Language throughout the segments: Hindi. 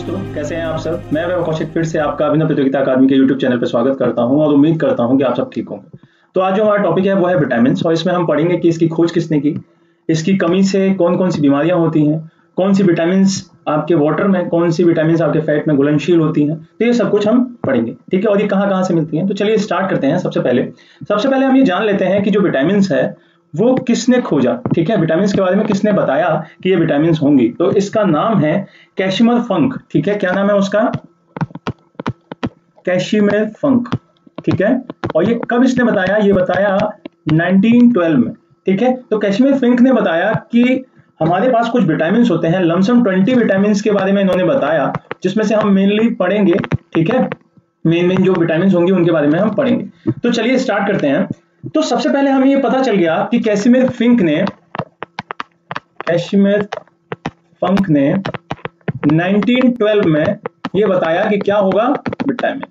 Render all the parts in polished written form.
दोस्तों, कैसे हैं आप सब। मैं वैभव कौशिक फिर से आपका अभिनव प्रतियोगिता अकादमी के यूट्यूब चैनल पर स्वागत करता हूं और उम्मीद करता हूं कि आप सब ठीक होंगे। तो आज जो हमारा टॉपिक है वो है विटामिन्स, और इसमें हम पढ़ेंगे कि इसकी खोज किसने की, इसकी कमी से कौन कौन सी बीमारियां होती हैं, कौन सी विटामिन्स आपके वाटर में, कौन सी विटामिन्स आपके फैट में घुलनशील होती हैं। तो ये सब कुछ हम पढ़ेंगे, ठीक है। और ये कहाँ कहाँ से मिलती हैं, तो चलिए स्टार्ट करते हैं। सबसे पहले हम ये जान लेते हैं कि जो विटामिन्स है वो किसने खोजा, ठीक है। विटामिन्स के बारे में किसने बताया कि ये विटामिन्स होंगी, तो इसका नाम है कैशिमर फंक, ठीक है। क्या नाम है उसका? कैशिमर फंक, ठीक है। और ये कब इसने बताया? ये बताया 1912 में, ठीक है। तो कैशिमर फंक ने बताया कि हमारे पास कुछ विटामिन्स होते हैं, लमसम 20 विटामिन्स के बारे में इन्होंने बताया, जिसमें से हम मेनली पढ़ेंगे, ठीक है। मेन जो विटामिन्स होंगे उनके बारे में हम पढ़ेंगे। तो चलिए स्टार्ट करते हैं। तो सबसे पहले हमें ये पता चल गया कि कैशिमर फंक ने 1912 में ये बताया कि क्या होगा, विटामिन,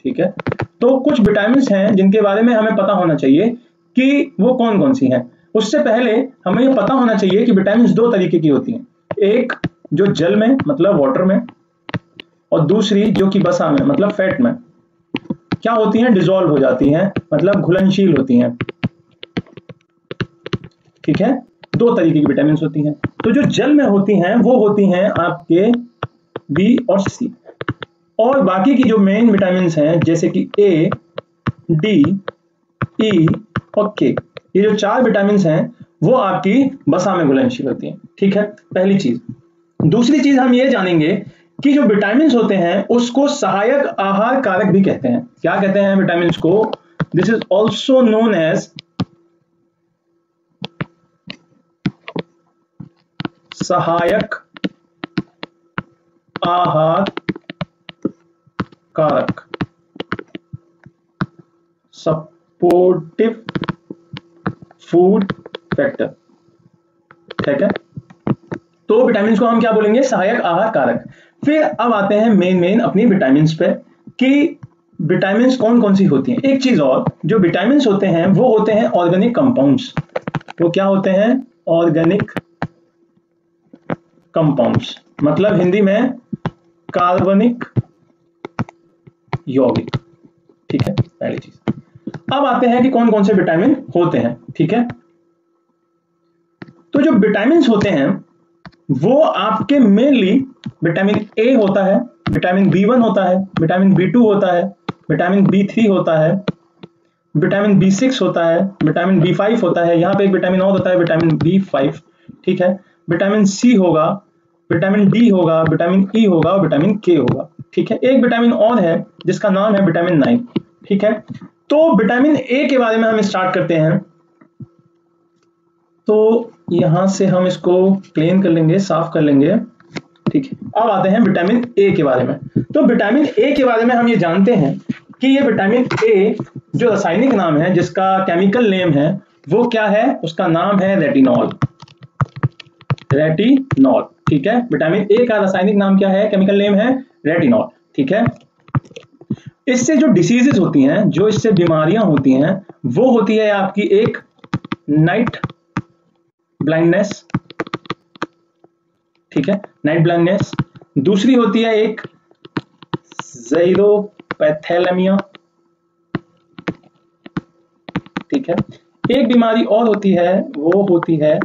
ठीक है। तो कुछ विटामिन्स हैं जिनके बारे में हमें पता होना चाहिए कि वो कौन कौन सी हैं। उससे पहले हमें ये पता होना चाहिए कि विटामिन्स दो तरीके की होती हैं, एक जो जल में मतलब वाटर में, और दूसरी जो कि वसा में मतलब फैट में क्या होती हैं, डिसॉल्व हो जाती हैं, मतलब घुलनशील होती हैं, ठीक है। दो तरीके की विटामिन होती हैं। तो जो जल में होती हैं वो होती हैं आपके बी और सी, और बाकी की जो मेन विटामिन हैं जैसे कि ए, डी, ई और के, ये जो चार विटामिन हैं वो आपकी वसा में घुलनशील होती हैं, ठीक है। पहली चीज। दूसरी चीज हम ये जानेंगे कि जो विटामिन होते हैं उसको सहायक आहार कारक भी कहते हैं। क्या कहते हैं विटामिन को? This is also known as सहायक आहार कारक, सपोर्टिव फूड फैक्टर, ठीक है। तो विटामिन को हम क्या बोलेंगे? सहायक आहार कारक। फिर अब आते हैं मेन अपनी विटामिन पे कि विटामिन कौन कौन सी होती हैं। एक चीज और, जो विटामिन होते हैं वो होते हैं ऑर्गेनिक कंपाउंड्स। वो क्या होते हैं? ऑर्गेनिक कंपाउंड्स, मतलब हिंदी में कार्बनिक यौगिक, ठीक है। पहली चीज। अब आते हैं कि कौन कौन से विटामिन होते हैं, ठीक है। तो जो विटामिन होते हैं वो आपके मेनली विटामिन ए होता है, विटामिन B1 होता है, विटामिन B2 होता है, विटामिन B3 होता है, विटामिन B6 होता है, विटामिन B5 होता है, यहाँ पे एक विटामिन और होता है विटामिन B5, ठीक है। विटामिन सी होगा, विटामिन डी होगा, विटामिन ई होगा और विटामिन के होगा, ठीक है। एक विटामिन और है जिसका नाम है विटामिन 9, ठीक है। तो विटामिन ए के बारे में हम स्टार्ट करते हैं। तो यहां से हम इसको क्लीन कर लेंगे, साफ कर लेंगे, ठीक है। अब आते हैं विटामिन ए के बारे में। तो विटामिन ए के बारे में हम ये जानते हैं कि ये विटामिन ए जो रासायनिक नाम है, जिसका केमिकल नेम है वो क्या है? उसका नाम है रेटिनॉल, रेटिनॉल, ठीक है। विटामिन ए का रासायनिक नाम क्या है? केमिकल नेम है रेटिनॉल, ठीक है। इससे जो डिसीजेस होती हैं, जो इससे बीमारियां होती हैं, वो होती है आपकी एक नाइट ब्लाइंडनेस, ठीक है, नाइट ब्लाइंडनेस। दूसरी होती है एक ज़ेरोपैथेलेमिया, ठीक है। एक बीमारी और होती है, वो होती है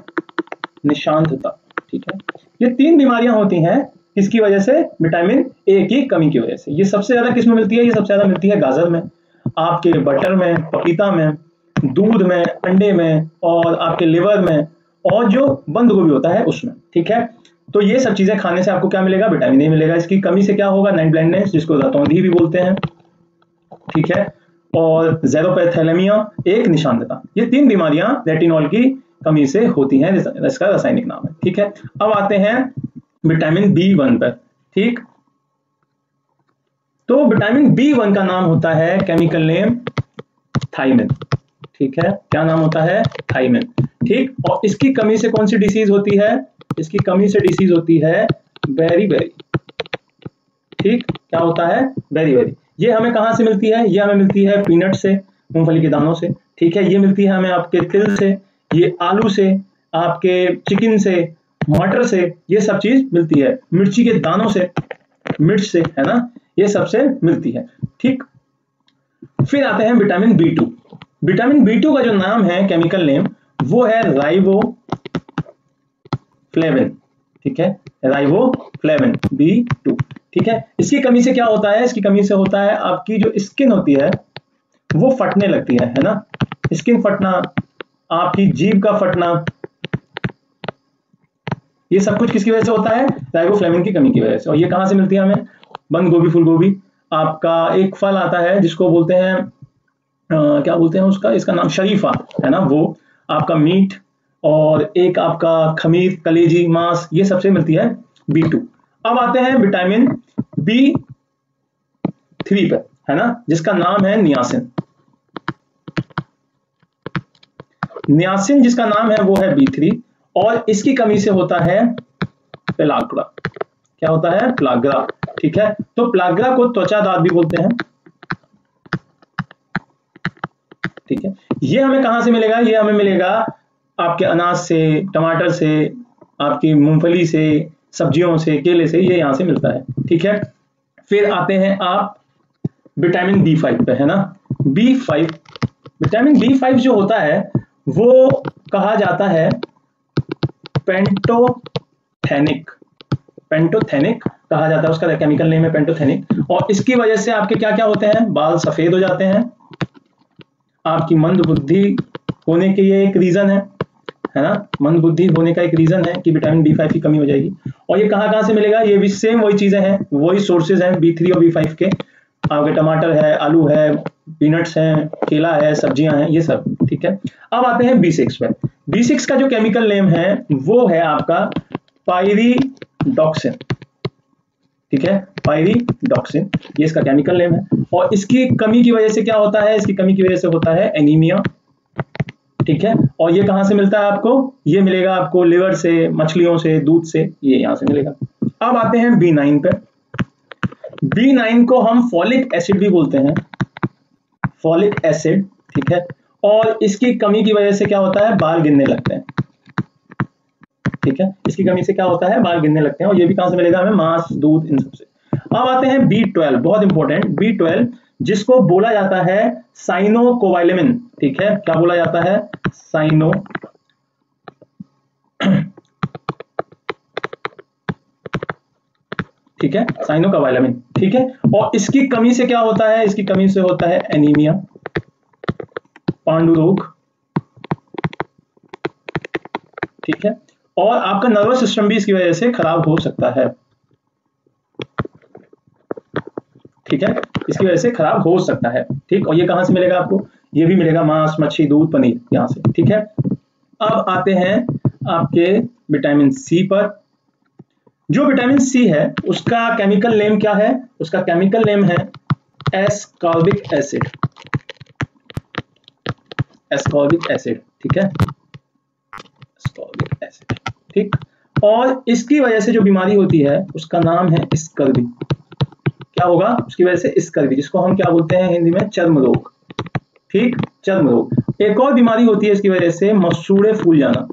निशांतता, ठीक है। ये तीन बीमारियां होती हैं किसकी वजह से? विटामिन ए की कमी की वजह से। ये सबसे ज्यादा किसमें मिलती है? ये सबसे ज्यादा मिलती है गाजर में, आपके बटर में, पपीता में, दूध में, अंडे में, और आपके लिवर में, और जो बंद गोभी होता है उसमें, ठीक है। तो ये सब चीजें खाने से आपको क्या मिलेगा? विटामिन ए मिलेगा। इसकी कमी से क्या होगा? नाइट ब्लाइंडनेस, जिसको रतौंधी भी बोलते हैं, ठीक है, और ज़ेरोपैथेलेमिया, एक निशानता। ये तीन बीमारियां रेटिनॉल की कमी से होती हैं, इसका रासायनिक नाम है, ठीक है। अब आते हैं विटामिन B1 पर, ठीक। तो विटामिन B1 का नाम होता है केमिकल नेम थायमिन, ठीक है। क्या नाम होता है? थायमिन, ठीक। और इसकी कमी से कौन सी डिसीज होती है? इसकी कमी से डिसीज होती है बेरी, ठीक। क्या होता है? बेरी। ये हमें कहां से मिलती है? ये हमें मिलती है पीनट से, मूंगफली के दानों से, ठीक है। ये मिलती है हमें आपके तिल से, ये आलू से, आपके चिकन से, मटर से, ये सब चीज मिलती है, मिर्ची के दानों से, मिर्च से, है ना, ये सबसे मिलती है। ठीक, फिर आते हैं विटामिन B2। विटामिन B2 का जो नाम है, केमिकल नेम, वो है राइबोफ्लेविन। ठीक है, राइबोफ्लेविन B2। ठीक है, इसकी कमी से क्या होता है, इसकी कमी से होता है आपकी जो स्किन होती है वो फटने लगती है ना, स्किन फटना, आपकी जीभ का फटना, ये सब कुछ किसकी वजह से होता है, राइबोफ्लेविन की कमी की वजह से। और ये कहां से मिलती है हमें, बंद गोभी, फूल गोभी, आपका एक फल आता है जिसको बोलते हैं क्या बोलते हैं उसका, इसका नाम शरीफा है ना, वो आपका मीट, और एक आपका खमीर, कलेजी, मांस, ये सबसे मिलती है B2। अब आते हैं विटामिन B3 पे, है ना, जिसका नाम है नियासिन। नियासिन जिसका नाम है वो है B3, और इसकी कमी से होता है पेलाग्रा। क्या होता है, प्लाग्रा। ठीक है, तो प्लाग्रा को त्वचा दाद भी बोलते हैं। ठीक है, ये हमें कहां से मिलेगा, ये हमें मिलेगा आपके अनाज से, टमाटर से, आपकी मूंगफली से, सब्जियों से, केले से, ये यहां से मिलता है। ठीक है, फिर आते हैं आप विटामिन B5 पे, है ना। B5, विटामिन B5 जो होता है वो कहा जाता है पेंटोथेनिक। पेंटोथेनिक कहा जाता है, उसका केमिकल नेम है पेंटोथेनिक। और इसकी वजह से आपके क्या क्या होते हैं, बाल सफेद हो जाते हैं, आपकी मंद बुद्धि होने के ये एक रीजन है ना, मंद बुद्धि होने का एक रीजन है कि विटामिन B5 की कमी हो जाएगी। और ये कहां कहां से मिलेगा, ये भी सेम वही चीजें हैं, वही सोर्सेज हैं B3 और B5 के। आपके टमाटर है, आलू है, पीनट्स हैं, केला है, सब्जियां हैं, ये सब। ठीक है, अब आते हैं B6 पे। B6 का जो केमिकल नेम है वो है आपका पायरिडॉक्सिन। ठीक है, पायरिडॉक्सिन, ये इसका केमिकल नेम है। और इसकी कमी की वजह से क्या होता है, इसकी कमी की वजह से होता है एनीमिया। ठीक है, और ये कहां से मिलता है आपको, ये मिलेगा आपको लिवर से, मछलियों से, दूध से, ये यहां से मिलेगा। अब आते हैं B9 पे। B9 को हम फॉलिक एसिड भी बोलते हैं, फॉलिक एसिड। ठीक है, और इसकी कमी की वजह से क्या होता है, बाल गिरने लगते हैं। ठीक है, इसकी कमी से क्या होता है, बाल गिरने लगते हैं। और ये भी कहां से मिलेगा हमें, मांस, दूध, इन सबसे। अब आते हैं B12, बहुत इंपॉर्टेंट, B12 जिसको बोला जाता है साइनोकोबालेमिन। ठीक है, क्या बोला जाता है, साइनो ठीक है, साइनोकोबालेमिन। ठीक है, और इसकी कमी से क्या होता है, इसकी कमी से होता है एनीमिया, पांडु रोग। ठीक है, और आपका नर्वस सिस्टम भी इसकी वजह से खराब हो सकता है। ठीक है, इसकी वजह से खराब हो सकता है। ठीक, और ये कहां से मिलेगा आपको, ये भी मिलेगा मांस, मच्छी, दूध, पनीर, यहां से। ठीक है, अब आते हैं आपके विटामिन सी पर। जो विटामिन सी है उसका केमिकल नेम क्या है, उसका केमिकल नेम है एस्कॉर्बिक एसिड। Ascorbic acid. ठीक है, एस्कॉर्बिक एसिड। ठीक, और इसकी वजह से जो बीमारी होती है उसका नाम है स्कर्वी। क्या होगा, उसकी वजह से स्कर्वी, जिसको हम क्या बोलते हैं हिंदी में, चर्म रोग। ठीक, चर्म रोग। एक और बीमारी होती है इसकी वजह से, मसूड़े फूल जाना।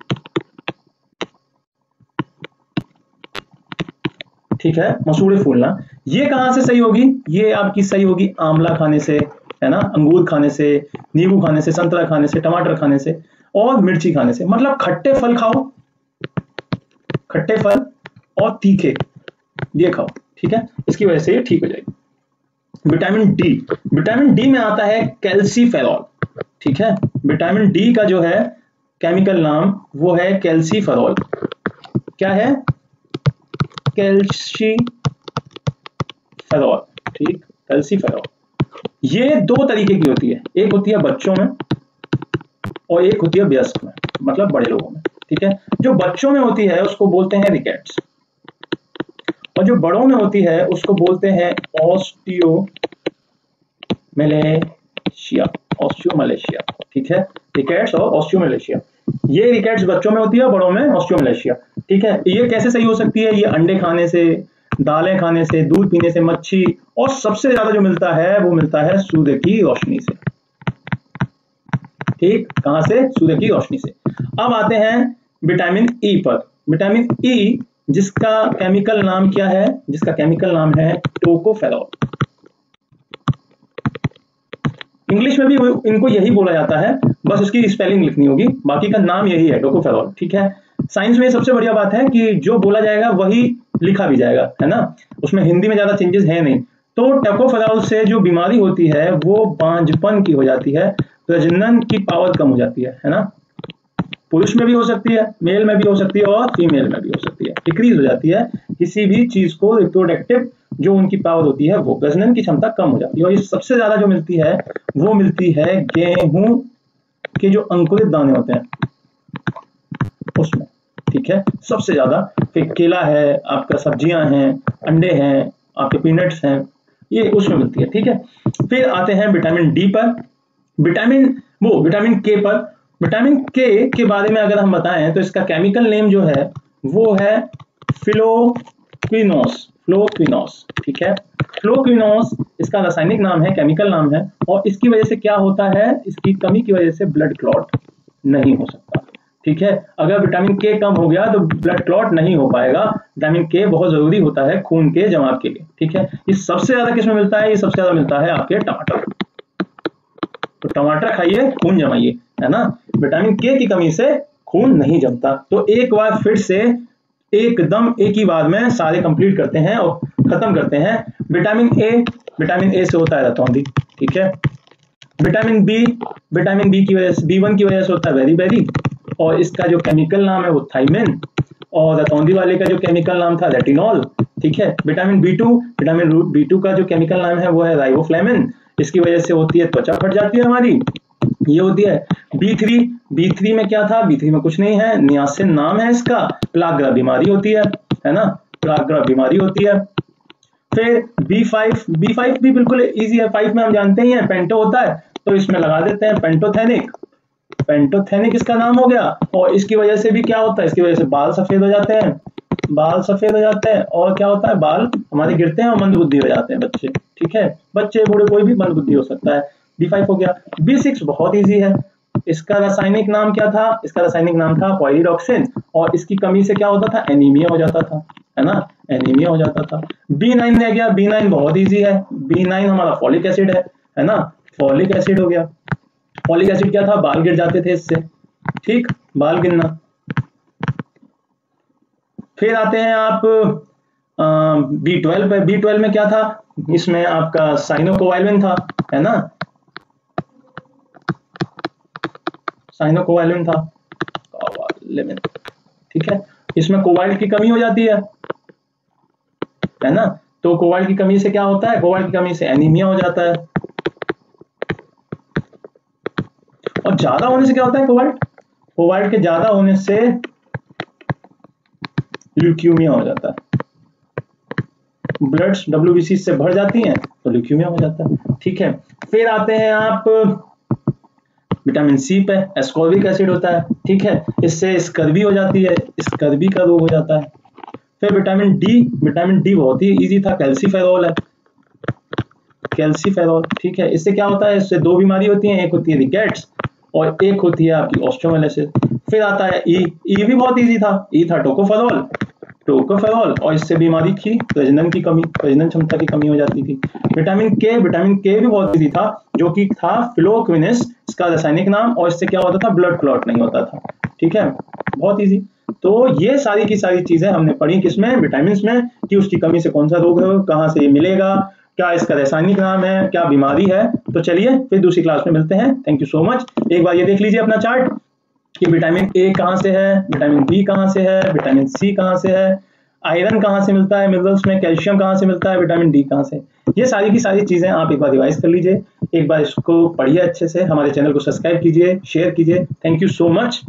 ठीक है, मसूड़े फूलना, ये कहां से सही होगी, ये आपकी सही होगी आंवला खाने से, है ना, अंगूर खाने से, नींबू खाने से, संतरा खाने से, टमाटर खाने से, और मिर्ची खाने से। मतलब खट्टे फल खाओ, खट्टे फल और तीखे, ये खाओ। ठीक है, इसकी वजह से ये ठीक हो जाएगी। विटामिन डी, विटामिन डी में आता है कैल्सीफेरॉल। ठीक है, विटामिन डी का जो है केमिकल नाम वो है कैल्सीफेरॉल। क्या है, कैल्सीफेरॉल। ठीक, कैल्सीफेरॉल। ये दो तरीके की होती है, एक होती है बच्चों में और एक होती है वयस्क में, मतलब बड़े लोगों में। ठीक है, जो बच्चों में होती है उसको बोलते हैं रिकेट्स, और जो बड़ों में होती है उसको बोलते हैं ऑस्टियोमलेशिया। ऑस्टियोमलेशिया। ठीक है, रिकेट्स और ऑस्टियोमलेशिया। ये रिकेट्स बच्चों में होती है, बड़ों में ऑस्टियोमलेशिया। ठीक है, ये कैसे सही हो सकती है, ये अंडे खाने से, दालें खाने से, दूध पीने से, मच्छी, और सबसे ज्यादा जो मिलता है वो मिलता है सूर्य की रोशनी से। ठीक, कहां से, सूर्य की रोशनी से। अब आते हैं विटामिन ई पर। विटामिन ई जिसका केमिकल नाम क्या है, जिसका केमिकल नाम है टोकोफेरॉल। इंग्लिश में भी इनको यही बोला जाता है, बस इसकी स्पेलिंग लिखनी होगी, बाकी का नाम यही है टोकोफेरॉल, ठीक है। साइंस में सबसे बढ़िया बात है कि जो बोला जाएगा वही लिखा भी जाएगा, है ना, उसमें हिंदी में ज्यादा चेंजेस है नहीं। तो टोकोफेरॉल से जो बीमारी होती है वो बांझपन की हो जाती है, प्रजनन की पावर कम हो जाती है ना। पुरुष में भी हो सकती है, मेल में भी हो सकती है और फीमेल में भी हो सकती है, डिक्रीज हो जाती है किसी भी चीज को, रिप्रोडक्टिव जो उनकी पावर होती है वो, प्रजनन की क्षमता कम हो जाती है। और ये सबसे ज्यादा जो मिलती है वो मिलती है गेहूं के जो अंकुरित दाने होते हैं उसमें, ठीक है, सबसे ज्यादा। फिर केला है, आपका सब्जियां हैं, अंडे हैं, आपके पीनट्स हैं, ये उसमें मिलती है, ठीक है। फिर आते हैं विटामिन डी पर, विटामिन के पर। विटामिन के बारे में अगर हम बताएं तो इसका केमिकल नेम जो है वो है फ्लोक्विनोस, ठीक है। फ्लोक्विनोस इसका रासायनिक नाम है, केमिकल नाम है। और इसकी वजह से क्या होता है, इसकी कमी की वजह से ब्लड क्लॉट नहीं हो सकता, ठीक है। अगर विटामिन के कम हो गया तो ब्लड क्लॉट नहीं हो पाएगा। विटामिन के बहुत जरूरी होता है खून के जमाव के लिए, ठीक है। ये सबसे ज्यादा किसमें मिलता है, ये सबसे ज्यादा मिलता है आपके टमाटर। तो टमाटर खाइए, खून जमाइए, है ना। विटामिन के की कमी से खून नहीं जमता। तो एक बार फिर से एकदम एक ही बार में सारे कंप्लीट करते हैं और खत्म करते हैं। विटामिन ए से होता है रतौंधी, ठीक है। विटामिन बी की वजह से, B1 की वजह से होता है बेरी, और इसका जो केमिकल नाम है वो थाइमिन, और रतौंधी वाले का जो केमिकल नाम था रेटिनॉल, ठीक है। विटामिन बी टू का जो केमिकल नाम है वो है राइबोफ्लेविन, इसकी वजह से होती है त्वचा फट जाती है हमारी, ये होती है। बी थ्री में क्या था, बी3 में कुछ नहीं है, नियासिन नाम है इसका, प्लाग्रा बीमारी होती है ना, प्लाग्रा बीमारी होती है। फिर बी5 भी बिल्कुल इजी है, 5 में हम जानते ही हैं पेंटो होता है, तो इसमें लगा देते हैं पेंटोथेनिक इसका नाम हो गया। और इसकी वजह से भी क्या होता है, इसकी वजह से बाल सफेद हो जाते हैं, और क्या होता है, बाल हमारे गिरते हैं और मंदबुद्धि हो जाते हैं बच्चे, ठीक है। बच्चे बूढ़े कोई भी मंदबुद्धि हो सकता है। B5 हो गया। B6 बहुत इजी है, इसका रासायनिक नाम क्या था, इसका रासायनिक नाम था पायरिडॉक्सिन, और इसकी कमी से क्या होता था, एनीमिया हो जाता था, है ना, एनीमिया हो जाता था। B9 रह गया, B9 बहुत इजी है, B9 हमारा फॉलिक एसिड है ना, फॉलिक एसिड हो गया। फॉलिक एसिड क्या था, बाल गिर जाते थे इससे, ठीक, बाल गिरना। फिर आते हैं आप B12 पे। B12 में क्या था, इसमें आपका साइनोकोवाइलिन था, है ना, साइनोकोवाइलिन था, ठीक है। इसमें कोबाल्ट की कमी हो जाती है ना, तो कोबाल्ट की कमी से क्या होता है, कोबाल्ट की कमी से एनीमिया हो जाता है। और ज्यादा होने से क्या होता है, कोबाल्ट के ज्यादा होने से ल्यूकीमिया हो जाता है, ब्लड्स WBC से भर जाती हैं तो ल्यूकीमिया हो जाता है, ठीक है। फिर आते हैं आप विटामिन सी पे, एस्कॉर्बिक एसिड होता है, ठीक है, इससे स्कर्वी हो जाती है, स्कर्वी का रोग हो जाता है। फिर विटामिन डी बहुत ही इजी था, कैल्सीफेरॉल है, ठीक है। इससे क्या होता है, इससे दो बीमारी होती है, एक होती है रिकेट्स और एक होती है आपकी ऑस्टियोमाइलिसिस। फिर आता है ई भी बहुत इजी था, ई था टोकोफेरॉल, और इससे बीमारी थी प्रजनन क्षमता की कमी हो जाती थी। विटामिन के भी बहुत इजी था, जो कि था फ्लोक्विनिस इसका रासायनिक नाम, और इससे क्या होता था, ब्लड क्लॉट नहीं होता था, ठीक है, बहुत इजी। तो ये सारी की सारी चीजें हमने पढ़ी किसमें, विटामिन में, कि उसकी कमी से कौन सा रोग है, कहाँ से ये मिलेगा, क्या इसका रासायनिक नाम है, क्या बीमारी है। तो चलिए फिर दूसरी क्लास में मिलते हैं। Thank you so much. एक बार ये देख लीजिए अपना चार्ट कि विटामिन ए कहाँ से है, विटामिन बी कहाँ से है, विटामिन सी कहाँ से है, आयरन कहाँ से मिलता है मिनरल्स में, कैल्शियम कहाँ से मिलता है, विटामिन डी कहाँ से। ये सारी की सारी चीजें आप एक बार रिवाइज कर लीजिए, एक बार इसको पढ़िए अच्छे से, हमारे चैनल को सब्सक्राइब कीजिए, शेयर कीजिए। Thank you so much.